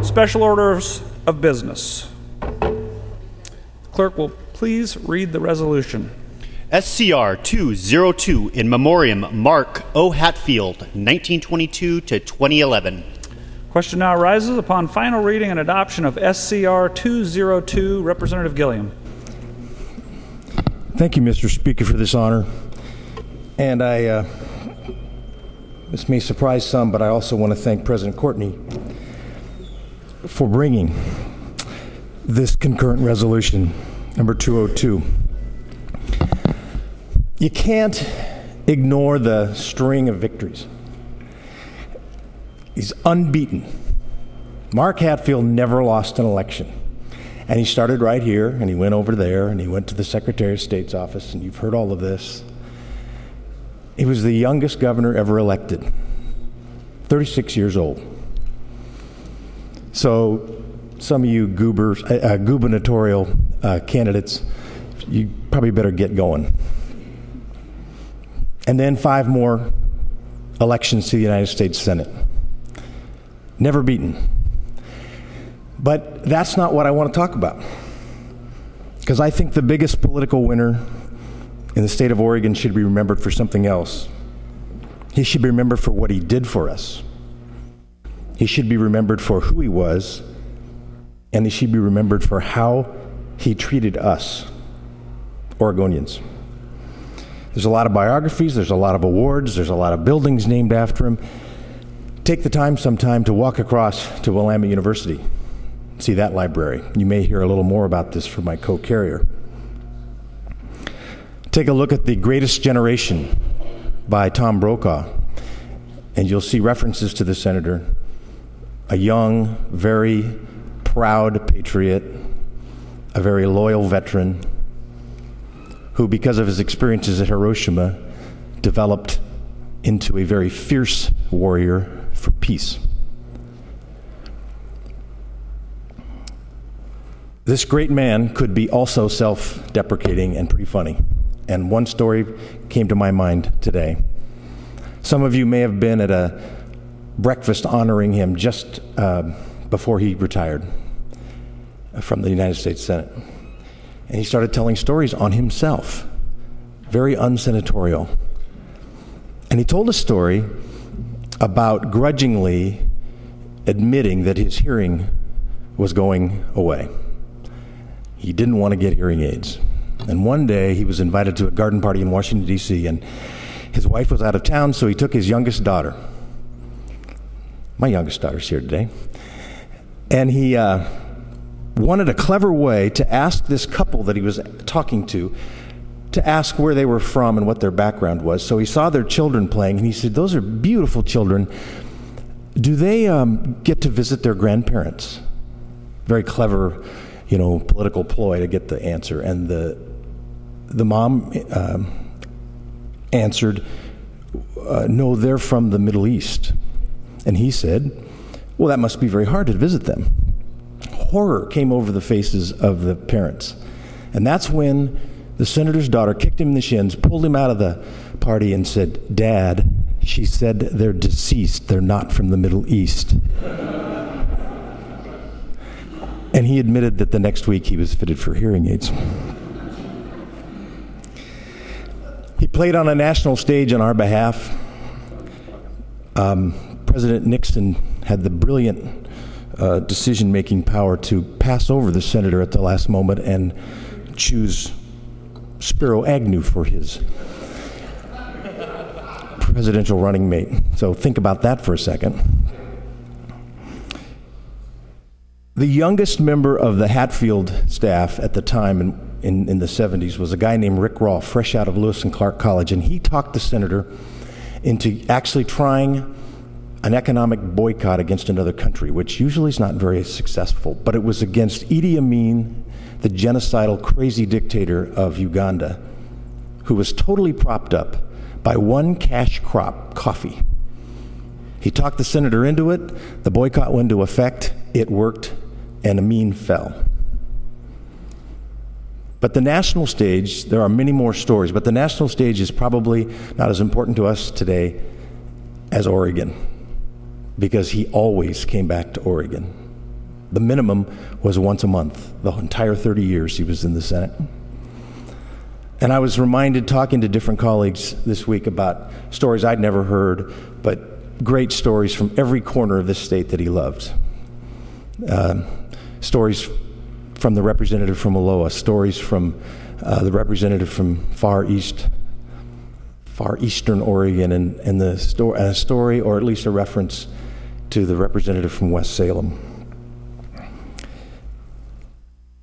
Special orders of business. Clerk will please read the resolution. SCR 202 in memoriam Mark O. Hatfield, 1922 to 2011. Question now arises upon final reading and adoption of SCR 202. Representative Gilliam. Thank you, Mr. Speaker, for this honor. And this may surprise some, but I also want to thank President Courtney for bringing this concurrent resolution, number 202. You can't ignore the string of victories. He's unbeaten. Mark Hatfield never lost an election. And he started right here, and he went over there, and he went to the Secretary of State's office, and you've heard all of this. He was the youngest governor ever elected, 36 years old. So some of you gubernatorial candidates, you probably better get going. And then 5 more elections to the United States Senate. Never beaten. But that's not what I want to talk about. Because I think the biggest political winner in the state of Oregon should be remembered for something else. He should be remembered for what he did for us. He should be remembered for who he was, and he should be remembered for how he treated us, Oregonians. There's a lot of biographies, there's a lot of awards, there's a lot of buildings named after him. Take the time sometime to walk across to Willamette University. See that library. You may hear a little more about this from my co-carrier. Take a look at The Greatest Generation by Tom Brokaw, and you'll see references to the senator, a young, very proud patriot, a very loyal veteran, who, because of his experiences at Hiroshima, developed into a very fierce warrior for peace. This great man could be also self-deprecating and pretty funny. And one story came to my mind today. Some of you may have been at a breakfast honoring him just before he retired from the United States Senate. And he started telling stories on himself, very unsenatorial. And he told a story about grudgingly admitting that his hearing was going away. He didn't want to get hearing aids. And one day he was invited to a garden party in Washington, D.C., and his wife was out of town, so he took his youngest daughter. My youngest daughter's here today. And he wanted a clever way to ask this couple that he was talking to ask where they were from and what their background was. So he saw their children playing, and he said, "Those are beautiful children. Do they get to visit their grandparents?" Very clever, political ploy to get the answer. And the mom answered, "No, they're from the Middle East." And he said, "Well, that must be very hard to visit them." Horror came over the faces of the parents. And that's when the senator's daughter kicked him in the shins, pulled him out of the party, and said, "Dad, she said they're deceased. They're not from the Middle East." And he admitted that the next week he was fitted for hearing aids. He played on a national stage on our behalf. President Nixon had the brilliant decision-making power to pass over the senator at the last moment and choose Spiro Agnew for his presidential running mate. So think about that for a second. The youngest member of the Hatfield staff at the time in the 70s was a guy named Rick Rawl, fresh out of Lewis and Clark College, and he talked the senator into actually trying an economic boycott against another country, which usually is not very successful, but it was against Idi Amin, the genocidal, crazy dictator of Uganda, who was totally propped up by one cash crop, coffee. He talked the senator into it, the boycott went into effect, it worked, and Amin fell. But the national stage, there are many more stories, but the national stage is probably not as important to us today as Oregon, because he always came back to Oregon. The minimum was once a month, the entire 30 years he was in the Senate. And I was reminded, talking to different colleagues this week, about stories I'd never heard, but great stories from every corner of this state that he loved. Stories from the representative from Aloha, stories from the representative from far eastern Oregon, and a story, or at least a reference, to the representative from West Salem.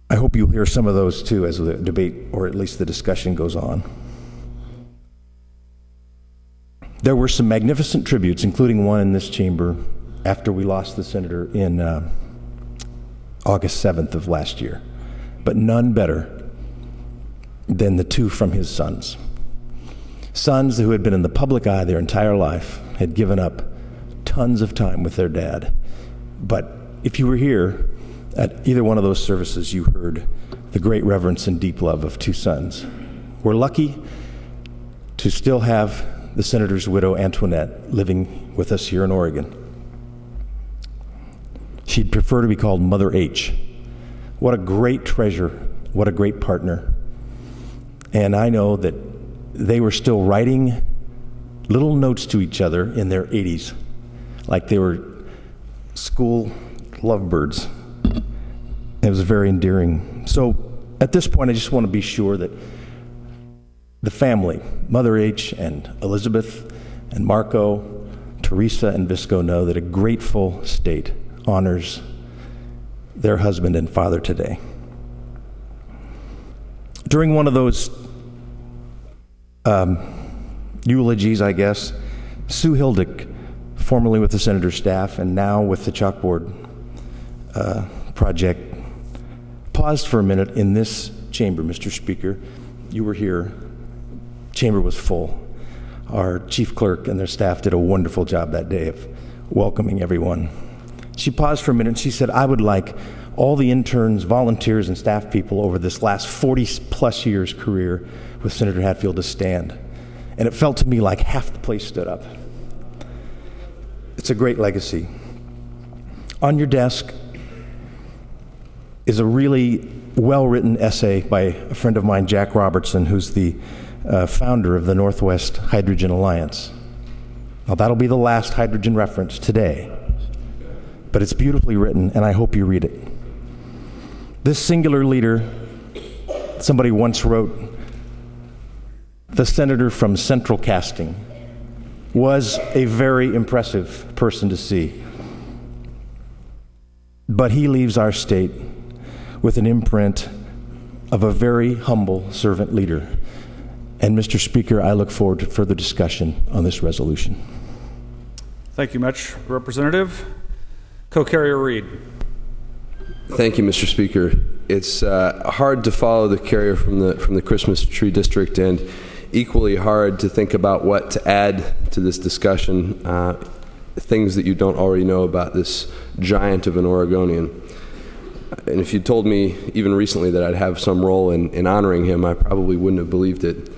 I hope you'll hear some of those too as the debate, or at least the discussion, goes on. There were some magnificent tributes, including one in this chamber after we lost the senator in August 7th of last year, but none better than the two from his sons. Sons who had been in the public eye their entire life, had given up tons of time with their dad. But if you were here at either one of those services, you heard the great reverence and deep love of two sons. We're lucky to still have the senator's widow, Antoinette, living with us here in Oregon. She'd prefer to be called Mother H. What a great treasure, what a great partner. And I know that they were still writing little notes to each other in their 80s, like they were school lovebirds. It was very endearing. So at this point, I just want to be sure that the family, Mother H and Elizabeth and Marco, Teresa and Visco, know that a grateful state honors their husband and father today. During one of those eulogies, I guess, Sue Hildick, formerly with the senator's staff and now with the Chalkboard Project, paused for a minute in this chamber. Mr. Speaker, you were here. Chamber was full. Our chief clerk and their staff did a wonderful job that day of welcoming everyone. She paused for a minute and she said, I would like all the interns, volunteers, and staff people over this last 40-plus years career with Senator Hatfield to stand. And it felt to me like half the place stood up. It's a great legacy. On your desk is a really well-written essay by a friend of mine, Jack Robertson, who's the founder of the Northwest Hydrogen Alliance. Now, that'll be the last hydrogen reference today, but it's beautifully written, and I hope you read it. This singular leader, somebody once wrote, the senator from Central Casting, was a very impressive person to see. But he leaves our state with an imprint of a very humble servant leader. And Mr. Speaker, I look forward to further discussion on this resolution. Thank you much, Representative. Co-Carrier Reed. Thank you, Mr. Speaker. It's hard to follow the carrier from the Christmas Tree District, and equally hard to think about what to add to this discussion, things that you don't already know about this giant of an Oregonian. And if you told me even recently that I'd have some role in honoring him, I probably wouldn't have believed it.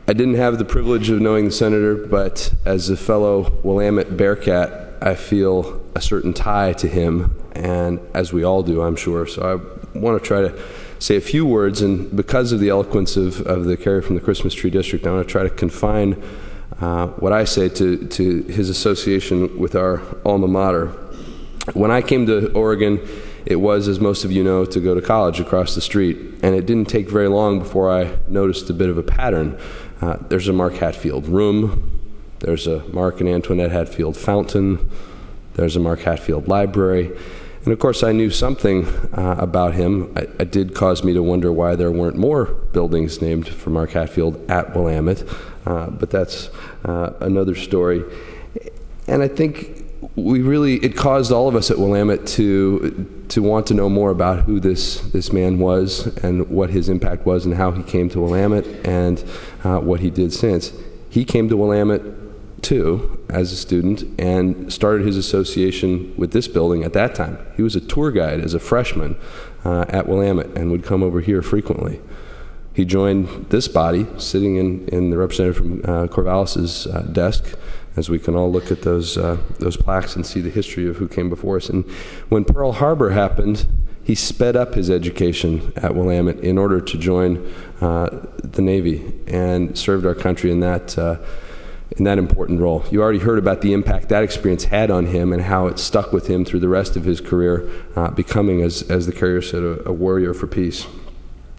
I didn't have the privilege of knowing the senator, but as a fellow Willamette Bearcat, I feel a certain tie to him, and as we all do, I'm sure. So I want to try to say a few words, and because of the eloquence of the carrier from the Christmas Tree District, I want to try to confine what I say to his association with our alma mater. When I came to Oregon, it was, as most of you know, to go to college across the street, and it didn't take very long before I noticed a bit of a pattern. There's a Mark Hatfield room, there's a Mark and Antoinette Hatfield fountain, there's a Mark Hatfield library, and of course I knew something about him. It did cause me to wonder why there weren't more buildings named for Mark Hatfield at Willamette, but that's another story. And I think it caused all of us at Willamette to want to know more about who this man was and what his impact was and how he came to Willamette and what he did since. He came to Willamette too as a student and started his association with this building at that time. He was a tour guide as a freshman at Willamette and would come over here frequently. He joined this body, sitting in the representative from Corvallis's desk, as we can all look at those plaques and see the history of who came before us. And when Pearl Harbor happened, he sped up his education at Willamette in order to join the Navy and served our country in that important role. You already heard about the impact that experience had on him and how it stuck with him through the rest of his career, becoming, as the carrier said, a warrior for peace.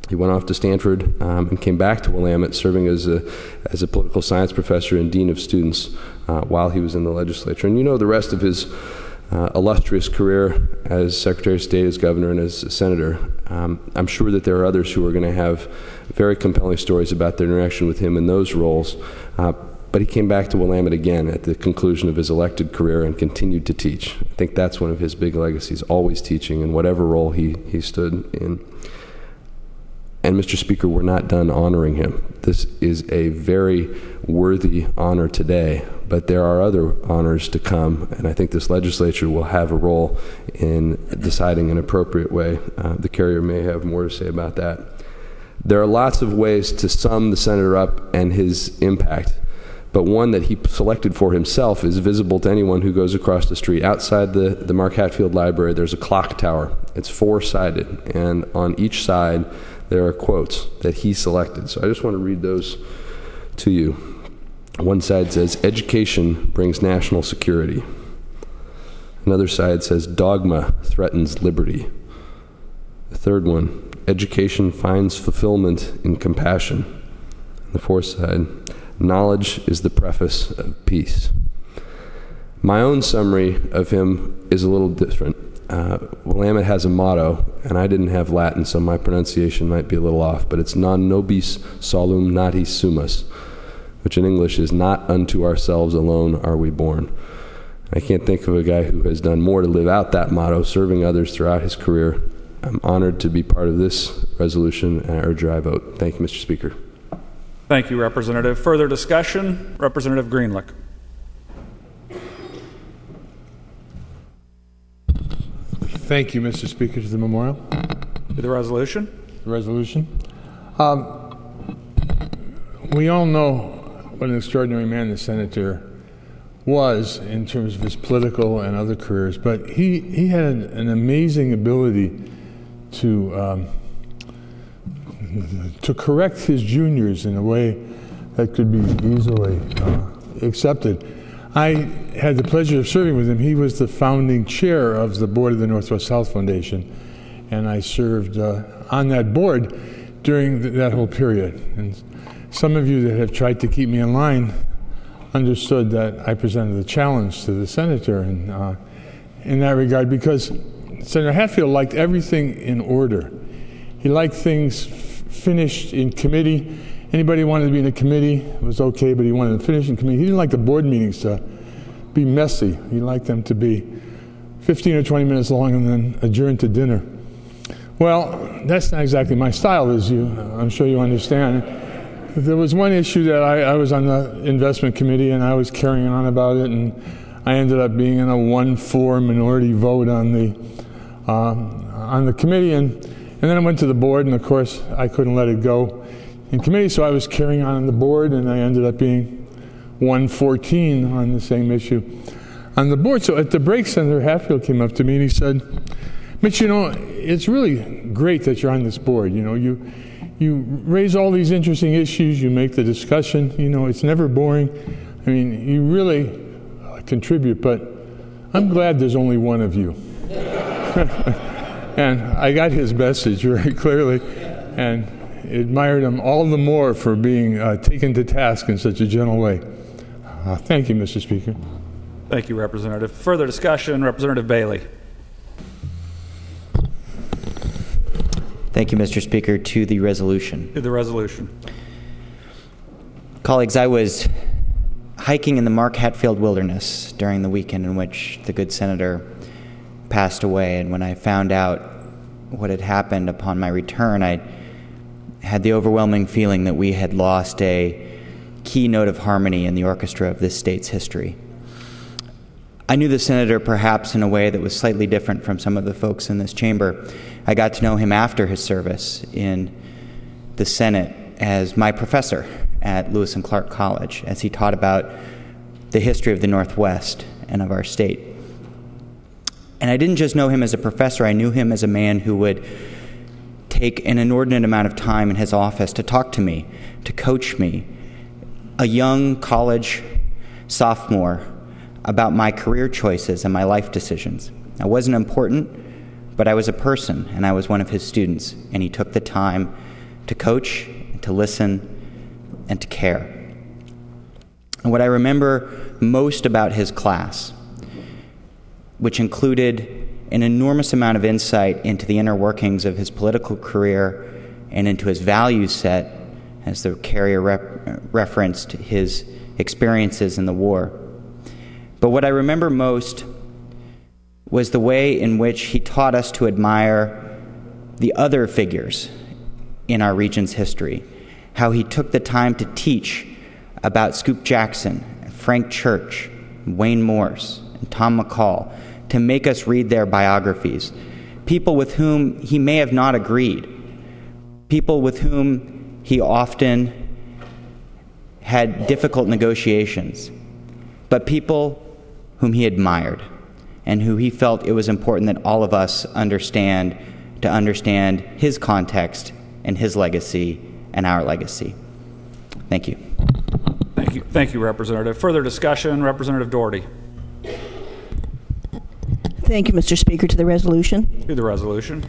He went off to Stanford and came back to Willamette, serving as a political science professor and dean of students while he was in the legislature. And you know the rest of his illustrious career as Secretary of State, as governor, and as a senator. I'm sure that there are others who are going to have very compelling stories about their interaction with him in those roles. But he came back to Willamette again at the conclusion of his elected career and continued to teach. I think that's one of his big legacies, always teaching in whatever role he stood in. And Mr. Speaker, we're not done honoring him. This is a very worthy honor today, but there are other honors to come, and I think this legislature will have a role in deciding an appropriate way. The carrier may have more to say about that. There are lots of ways to sum the senator up and his impact, but one that he selected for himself is visible to anyone who goes across the street. Outside the Mark Hatfield Library, there's a clock tower. It's four-sided, and on each side there are quotes that he selected. So I just want to read those to you. One side says, "Education brings national security." Another side says, "Dogma threatens liberty." The third one, "Education finds fulfillment in compassion." And the fourth side, "Knowledge is the preface of peace." My own summary of him is a little different. Willamette has a motto, and I didn't have Latin, so my pronunciation might be a little off, but it's "Non nobis solum nati sumus," which in English is "Not unto ourselves alone are we born." I can't think of a guy who has done more to live out that motto, serving others throughout his career. I'm honored to be part of this resolution, and I urge your aye vote. Thank you, Mr. Speaker. Thank you, Representative. Further discussion? Representative Greenlick. Thank you, Mr. Speaker. To the memorial. To the resolution? The resolution. We all know what an extraordinary man the senator was in terms of his political and other careers, but he had an amazing ability to correct his juniors in a way that could be easily accepted. I had the pleasure of serving with him. He was the founding chair of the board of the Northwest South Foundation, and I served on that board during that whole period. And some of you that have tried to keep me in line understood that I presented a challenge to the senator in that regard, because Senator Hatfield liked everything in order. He liked things finished in committee. Anybody who wanted to be in a committee was okay, but he wanted to finish in committee. He didn't like the board meetings to be messy. He liked them to be 15 or 20 minutes long and then adjourn to dinner. Well, that's not exactly my style, as I'm sure you understand. There was one issue that I was on the investment committee and I was carrying on about it, and I ended up being in a 1-4 minority vote on the committee, and then I went to the board, and of course I couldn't let it go in committee, so I was carrying on the board, and I ended up being 1-14 on the same issue on the board. So at the break, Senator Hatfield came up to me and he said, "Mitch, you know, it's really great that you're on this board. You know, you raise all these interesting issues, you make the discussion, you know, it's never boring. I mean, you really contribute, but I'm glad there's only one of you." And I got his message very clearly, and admired him all the more for being taken to task in such a gentle way. Thank you, Mr. Speaker. Thank you, Representative. Further discussion? Representative Bailey. Thank you, Mr. Speaker. To the resolution. To the resolution. Colleagues, I was hiking in the Mark Hatfield wilderness during the weekend in which the good senator passed away, and when I found out what had happened upon my return, I had the overwhelming feeling that we had lost a key note of harmony in the orchestra of this state's history. I knew the senator perhaps in a way that was slightly different from some of the folks in this chamber. I got to know him after his service in the Senate as my professor at Lewis and Clark College, as he taught about the history of the Northwest and of our state. And I didn't just know him as a professor, I knew him as a man who would take an inordinate amount of time in his office to talk to me, to coach me, a young college sophomore, about my career choices and my life decisions. I wasn't important, but I was a person, and I was one of his students, and he took the time to coach, to listen, and to care. And what I remember most about his class, which included an enormous amount of insight into the inner workings of his political career and into his value set, as the carrier referenced his experiences in the war. But what I remember most was the way in which he taught us to admire the other figures in our region's history, how he took the time to teach about Scoop Jackson, Frank Church, Wayne Morse, and Tom McCall, to make us read their biographies, people with whom he may have not agreed, people with whom he often had difficult negotiations, but people whom he admired and who he felt it was important that all of us understand to understand his context and his legacy and our legacy. Thank you. Thank you, Representative. Further discussion, Representative Doherty. Thank you, Mr. Speaker. To the resolution. To the resolution.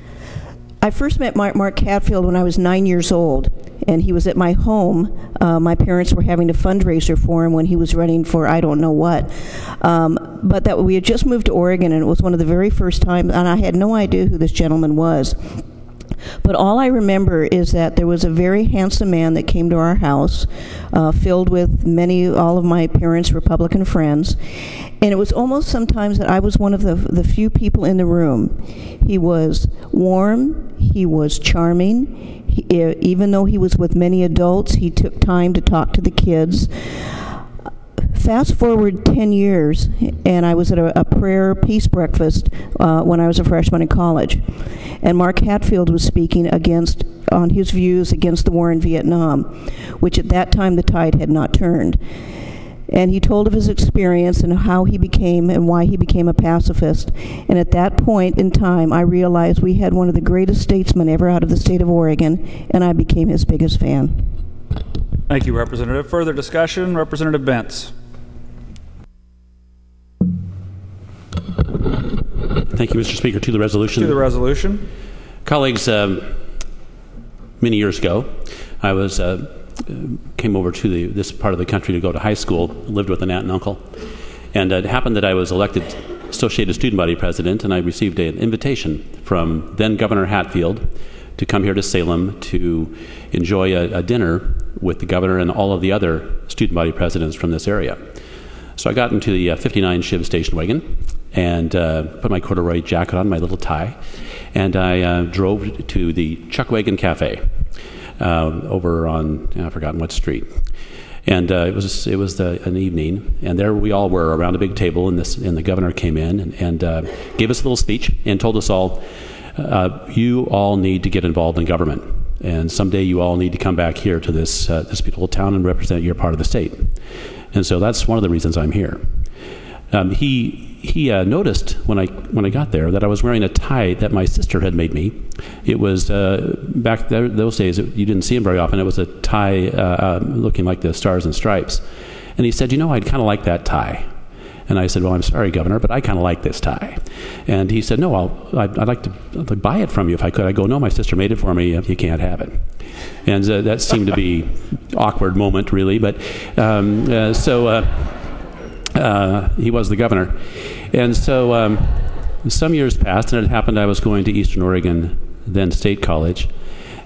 I first met Mark Hatfield when I was 9 years old, and he was at my home. My parents were having a fundraiser for him when he was running for I don't know what. But that we had just moved to Oregon, and it was one of the very first times, and I had no idea who this gentleman was. But all I remember is that there was a very handsome man that came to our house, filled with all of my parents' Republican friends, and it was almost sometimes that I was one of the few people in the room. He was warm, he was charming, even though he was with many adults, he took time to talk to the kids. Fast forward 10 years, and I was at a prayer peace breakfast when I was a freshman in college. And Mark Hatfield was speaking on his views against the war in Vietnam, which at that time the tide had not turned. And he told of his experience and how he became and why he became a pacifist. And at that point in time, I realized we had one of the greatest statesmen ever out of the state of Oregon, and I became his biggest fan. Thank you, Representative. Further discussion, Representative Bentz. Thank you, Mr. Speaker. To the resolution. To the resolution. Colleagues, many years ago, I came over to this part of the country to go to high school, lived with an aunt and uncle, and it happened that I was elected Associated Student Body President, and I received an invitation from then Governor Hatfield to come here to Salem to enjoy a dinner with the governor and all of the other student body presidents from this area. So I got into the 59 Shiv station wagon and put my corduroy jacket on, my little tie, and I drove to the Chuckwagon Cafe over on, I've forgotten what street. And it was an evening, and there we all were around a big table, and the governor came in and gave us a little speech and told us all, you all need to get involved in government, and someday you all need to come back here to this beautiful town and represent your part of the state. And so that's one of the reasons I'm here. He noticed when I got there that I was wearing a tie that my sister had made me. It was back there, those days you didn't see them very often. It was a tie looking like the Stars and Stripes. And he said, I'd kind of like that tie. And I said, well, I'm sorry, Governor, but I kind of like this tie. And he said, no, I'd like to buy it from you if I could. I go, no, my sister made it for me. You can't have it. And that seemed to be an awkward moment, really. But he was the governor. And so some years passed, and it happened I was going to Eastern Oregon, then State College,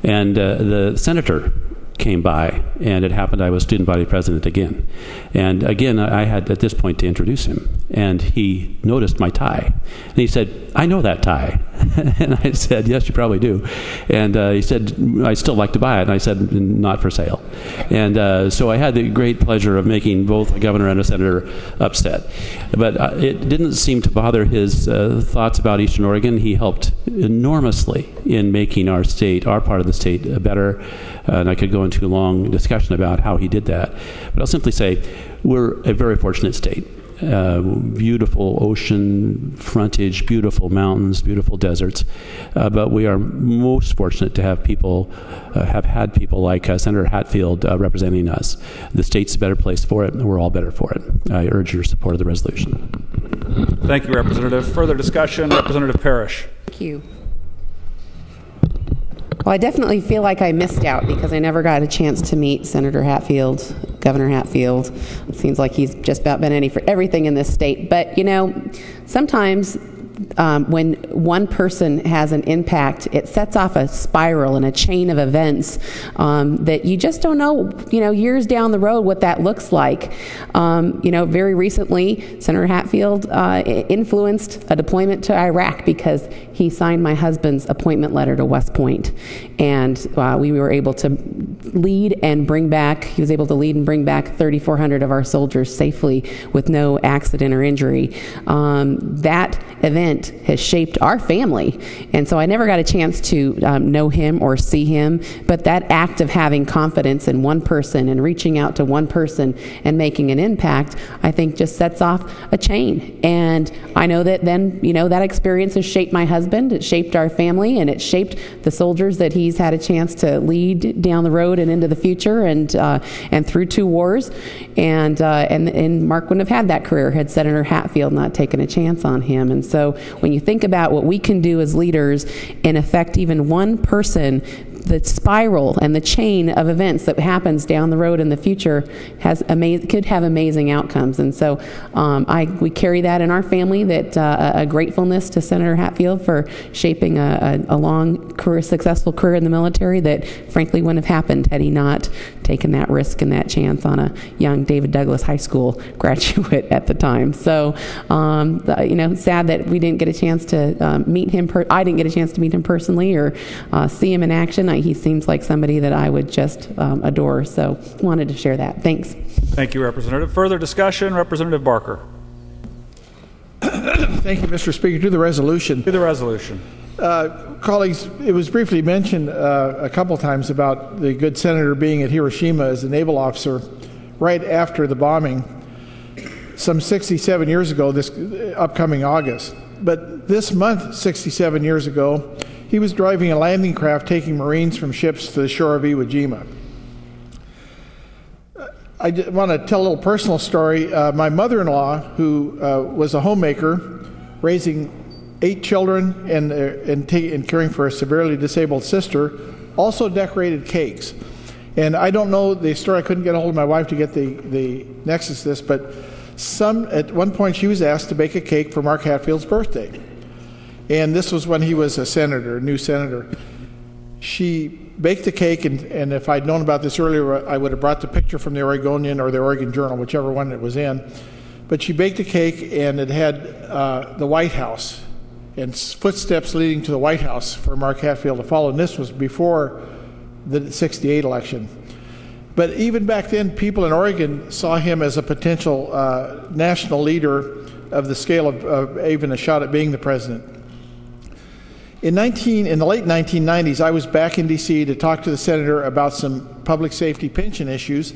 and the senator came by, and it happened I was student body president again. And again, I had at this point to introduce him, and he noticed my tie. And he said, I know that tie. And I said, yes, you probably do. And he said, I'd still like to buy it. And I said, not for sale. And so I had the great pleasure of making both a governor and a senator upset. But it didn't seem to bother his thoughts about Eastern Oregon. He helped enormously in making our state, our part of the state, better. And I could go into a long discussion about how he did that. But I'll simply say we're a very fortunate state. Beautiful ocean frontage, beautiful mountains, beautiful deserts. But we are most fortunate to have people, have had people like Senator Hatfield representing us. The state's a better place for it, and we're all better for it. I urge your support of the resolution. Thank you, Representative. Further discussion, Representative Parrish. Thank you. Well, I definitely feel like I missed out because I never got a chance to meet Senator Hatfield, Governor Hatfield. It seems like he's just about been any for everything in this state. But, you know, sometimes when one person has an impact, it sets off a spiral and a chain of events that you just don't know, years down the road what that looks like. Very recently, Senator Hatfield influenced a deployment to Iraq because he signed my husband's appointment letter to West Point. And we were able to lead and bring back, he was able to lead and bring back 3,400 of our soldiers safely with no accident or injury. That event has shaped our family. And so I never got a chance to know him or see him, but that act of having confidence in one person and reaching out to one person and making an impact, I think just sets off a chain. And I know that then, that experience has shaped my husband, it shaped our family, and it shaped the soldiers that he's had a chance to lead down the road and into the future and through 2 wars. And Mark wouldn't have had that career had Senator Hatfield not taken a chance on him. And so when you think about what we can do as leaders and affect even one person, the spiral and the chain of events that happens down the road in the future could have amazing outcomes. And so we carry that in our family, that a gratefulness to Senator Hatfield for shaping a long career, successful career in the military that frankly wouldn't have happened had he not taken that risk and that chance on a young David Douglas High School graduate at the time. So, sad that we didn't get a chance to meet him. I didn't get a chance to meet him personally or see him in action. He seems like somebody that I would just adore. So, wanted to share that. Thanks. Thank you, Representative. Further discussion, Representative Barker. Thank you, Mr. Speaker. To the resolution. To the resolution. Colleagues, it was briefly mentioned a couple times about the good senator being at Hiroshima as a naval officer right after the bombing some 67 years ago, this upcoming August. But this month, 67 years ago, he was driving a landing craft taking Marines from ships to the shore of Iwo Jima. I want to tell a little personal story. My mother-in-law, who was a homemaker, raising 8 children and caring for a severely disabled sister, also decorated cakes. And I don't know the story. I couldn't get a hold of my wife to get the nexus of this, but at one point she was asked to bake a cake for Mark Hatfield's birthday. And this was when he was a senator, a new senator. She baked the cake, and if I'd known about this earlier, I would have brought the picture from the Oregonian or the Oregon Journal, whichever one it was in. But she baked a cake, and it had the White House and footsteps leading to the White House for Mark Hatfield to follow. And this was before the '68 election. But even back then, people in Oregon saw him as a potential national leader of the scale of even a shot at being the president. In the late 1990s, I was back in D.C. to talk to the senator about some public safety pension issues,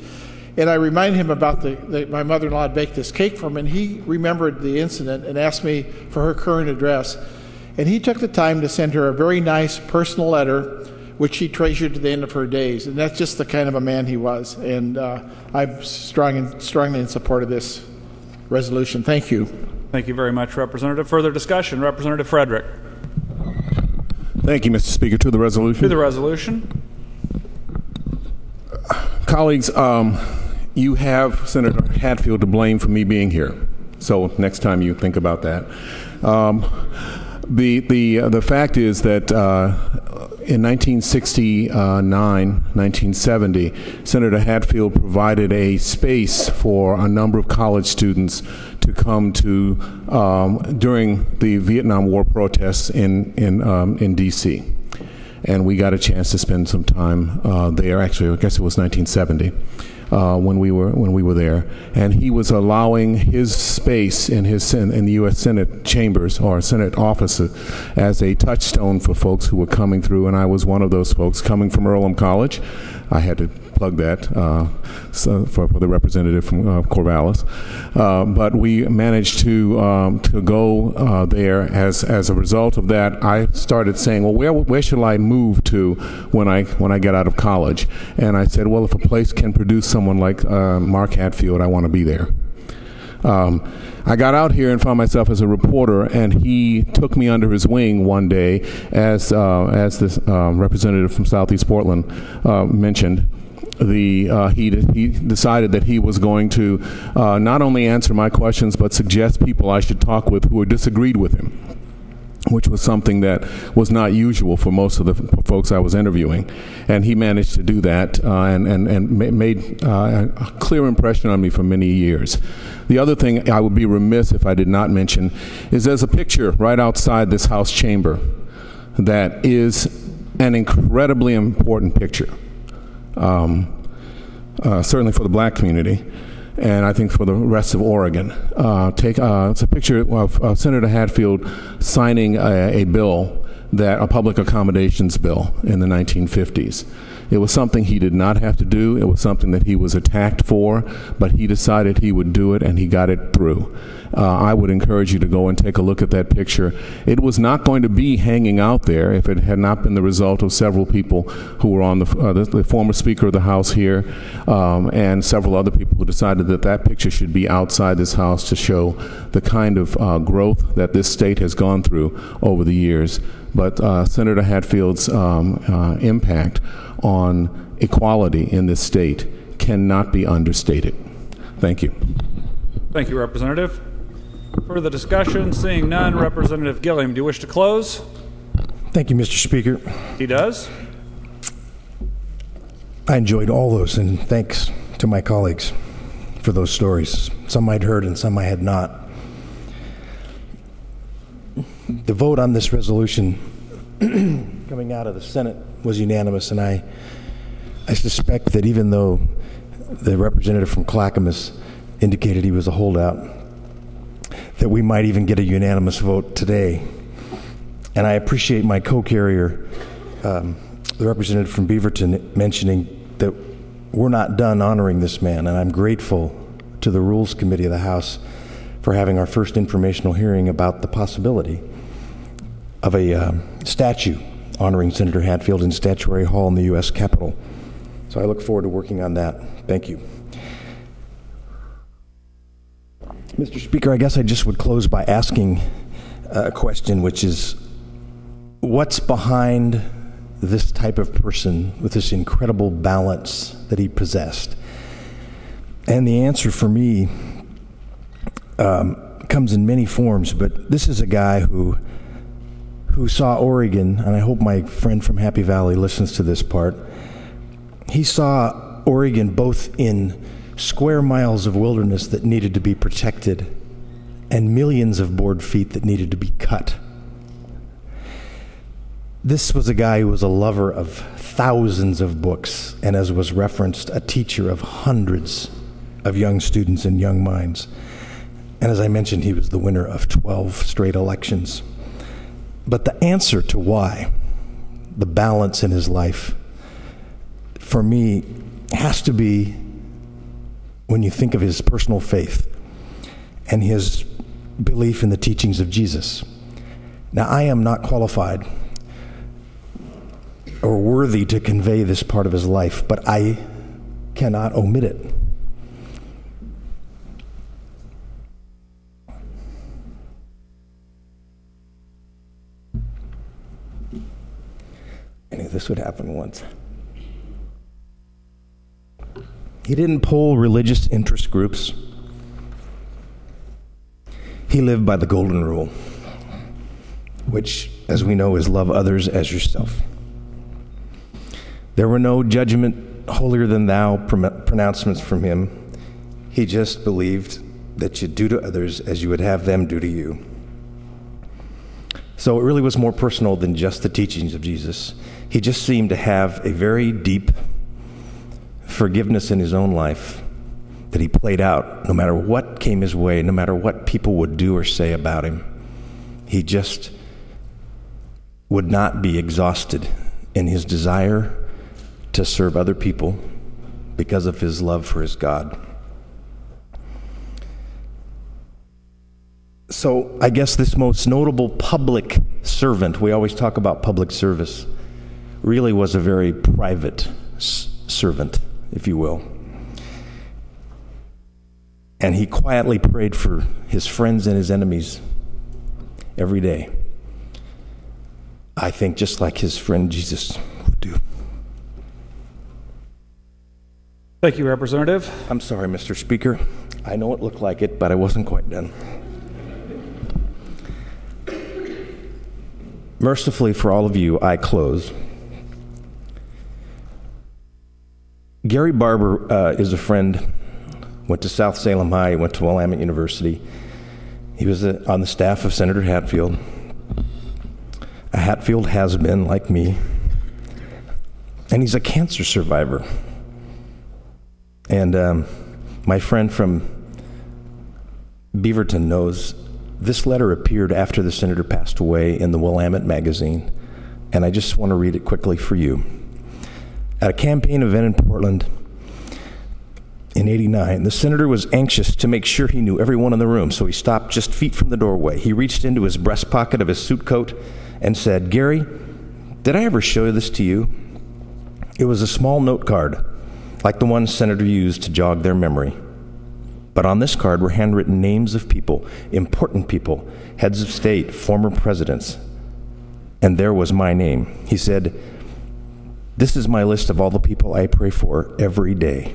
and I reminded him about my mother-in-law had baked this cake for him, and he remembered the incident and asked me for her current address. And he took the time to send her a very nice personal letter, which she treasured to the end of her days. And that's just the kind of a man he was. And I'm strongly in support of this resolution. Thank you. Thank you very much, Representative. Further discussion, Representative Frederick. Thank you, Mr. Speaker. To the resolution. To the resolution. Colleagues, you have Senator Hatfield to blame for me being here. So next time you think about that. The fact is that in 1969, 1970, Senator Hatfield provided a space for a number of college students to come to during the Vietnam War protests in D.C. And we got a chance to spend some time there. Actually, I guess it was 1970 when we were there. And he was allowing his space in the U.S. Senate chambers or Senate offices as a touchstone for folks who were coming through. And I was one of those folks coming from Earlham College. I had to plug that for the representative from Corvallis. But we managed to go there. As a result of that, I started saying, well, where should I move to when I get out of college? And I said, well, if a place can produce someone like Mark Hatfield, I want to be there. I got out here and found myself as a reporter, and he took me under his wing one day, as this representative from Southeast Portland mentioned. He decided that he was going to not only answer my questions, but suggest people I should talk with who disagreed with him, which was something that was not usual for most of the folks I was interviewing. And he managed to do that and made a clear impression on me for many years. The other thing I would be remiss if I did not mention is there's a picture right outside this House chamber that is an incredibly important picture, certainly for the black community, and I think for the rest of Oregon. It's a picture of Senator Hatfield signing a bill, a public accommodations bill in the 1950s. It was something he did not have to do. It was something that he was attacked for, but he decided he would do it, and he got it through. I would encourage you to go and take a look at that picture. It was not going to be hanging out there if it had not been the result of several people who were on the former Speaker of the House here, and several other people who decided that that picture should be outside this House to show the kind of growth that this state has gone through over the years. But Senator Hatfield's impact on equality in this state cannot be understated. Thank you. Thank you, Representative. Further discussion? Seeing none, Representative Gilliam, do you wish to close? Thank you, Mr. Speaker. He does. I enjoyed all those, and thanks to my colleagues for those stories. Some I'd heard and some I had not. The vote on this resolution coming out of the Senate was unanimous, and I suspect that even though the representative from Clackamas indicated he was a holdout, that we might even get a unanimous vote today. And I appreciate my co-carrier, the representative from Beaverton, mentioning that we're not done honoring this man, and I'm grateful to the Rules Committee of the House for having our first informational hearing about the possibility of a statue honoring Senator Hatfield in Statuary Hall in the U.S. Capitol. So I look forward to working on that. Thank you. Mr. Speaker, I guess I just would close by asking a question, which is, what's behind this type of person with this incredible balance that he possessed? And the answer for me comes in many forms, but this is a guy who saw Oregon, and I hope my friend from Happy Valley listens to this part. He saw Oregon both in square miles of wilderness that needed to be protected and millions of board feet that needed to be cut. This was a guy who was a lover of thousands of books, and as was referenced, a teacher of hundreds of young students and young minds. And as I mentioned, he was the winner of 12 straight elections. But the answer to why, the balance in his life, for me, has to be when you think of his personal faith and his belief in the teachings of Jesus. Now, I am not qualified or worthy to convey this part of his life, but I cannot omit it. I knew this would happen once. He didn't poll religious interest groups. He lived by the golden rule, which, as we know, is love others as yourself. There were no judgment holier than thou pronouncements from him. He just believed that you do to others as you would have them do to you. So it really was more personal than just the teachings of Jesus. He just seemed to have a very deep forgiveness in his own life that he played out no matter what came his way, no matter what people would do or say about him. He just would not be exhausted in his desire to serve other people because of his love for his God. So I guess this most notable public servant, we always talk about public service, really was a very private servant, if you will. And he quietly prayed for his friends and his enemies every day. I think just like his friend Jesus would do. Thank you, Representative. I'm sorry, Mr. Speaker. I know it looked like it, but I wasn't quite done. Mercifully for all of you, I close. Gary Barber is a friend, went to South Salem High, went to Willamette University. He was on the staff of Senator Hatfield. A Hatfield has-been like me. And he's a cancer survivor. And my friend from Beaverton knows this letter appeared after the senator passed away in the Willamette magazine, and I just want to read it quickly for you. At a campaign event in Portland in '89, the senator was anxious to make sure he knew everyone in the room, so he stopped just feet from the doorway. He reached into his breast pocket of his suit coat and said, "Gary, did I ever show this to you?" It was a small note card, like the one Senator used to jog their memory. But on this card were handwritten names of people, important people, heads of state, former presidents. And there was my name. He said, "This is my list of all the people I pray for every day."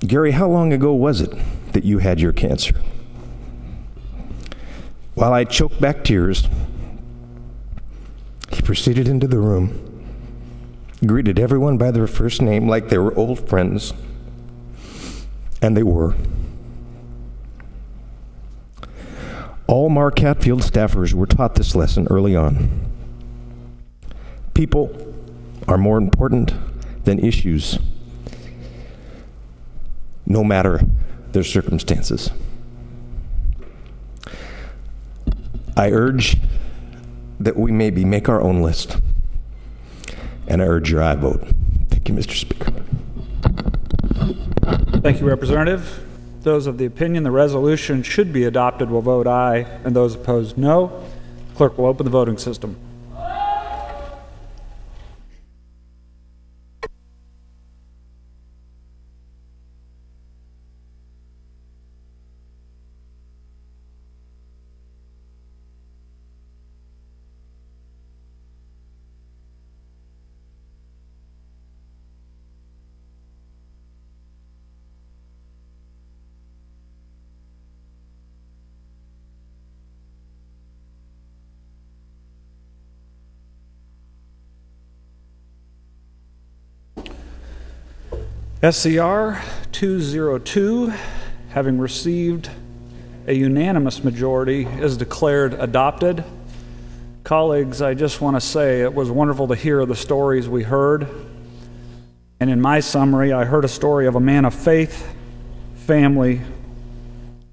Gary, how long ago was it that you had your cancer? While I choked back tears, he proceeded into the room, greeted everyone by their first name like they were old friends, and they were. All Mark Hatfield staffers were taught this lesson early on. People are more important than issues, no matter their circumstances. I urge that we maybe make our own list, and I urge your aye vote. Thank you, Mr. Speaker. Thank you, Representative. Those of the opinion the resolution should be adopted will vote aye, and those opposed no. Clerk will open the voting system. SCR 202, having received a unanimous majority, is declared adopted. Colleagues, I just want to say it was wonderful to hear the stories we heard. And in my summary, I heard a story of a man of faith, family,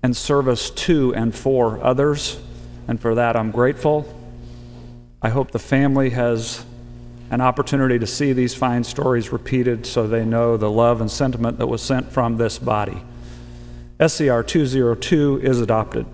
and service to and for others. And for that, I'm grateful. I hope the family has an opportunity to see these fine stories repeated so they know the love and sentiment that was sent from this body. SCR 202 is adopted.